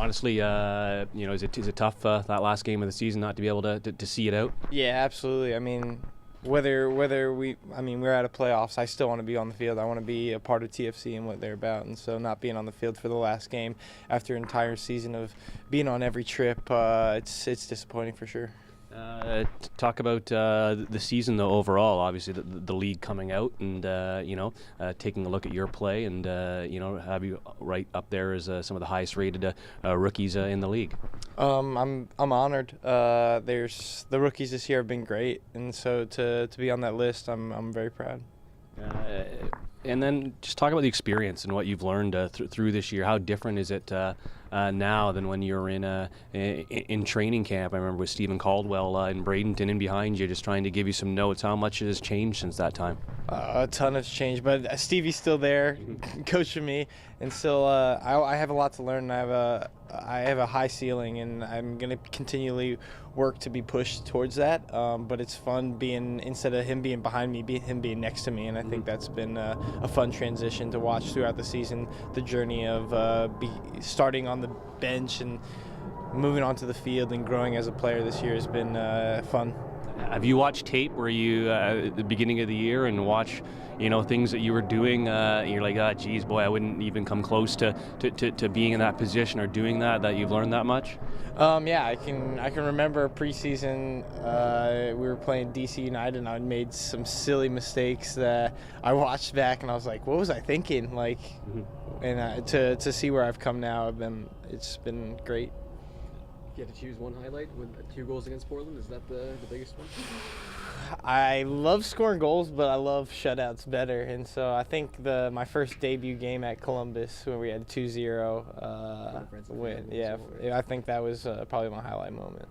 honestly, is it tough that last game of the season not to be able to see it out? Yeah, absolutely. I mean, we're out of playoffs. I still want to be on the field. I want to be a part of TFC and what they're about. And so not being on the field for the last game after an entire season of being on every trip, it's disappointing for sure. Talk about the season though overall. Obviously, the league coming out and taking a look at your play and have you right up there as some of the highest rated rookies in the league. I'm honored. There's the rookies this year have been great, and so to be on that list, I'm very proud. And then just talk about the experience and what you've learned through this year. How different is it now than when you were in training camp? I remember with Stephen Caldwell in Bradenton and behind you, just trying to give you some notes. How much has changed since that time? A ton has changed, but Stevie's still there, coaching me, and still I have a lot to learn. I have a high ceiling, and I'm gonna continually work to be pushed towards that. But it's fun being, instead of him being behind me, him being next to me, and I think that's been a fun transition to watch throughout the season. The journey of starting on the bench and moving onto the field and growing as a player this year has been fun. Have you watched tape where you at the beginning of the year and watch things that you were doing? You're like, geez, boy, I wouldn't even come close to being in that position or doing that you've learned that much? Yeah, I can remember preseason. We were playing DC United, and I made some silly mistakes that I watched back, and I was like, what was I thinking? Like, and to see where I've come now, it's been great. If you had to choose one highlight with 2 goals against Portland, is that the biggest one? I love scoring goals, but I love shutouts better. And so I think my first debut game at Columbus, when we had 2-0 win, I think that was probably my highlight moment.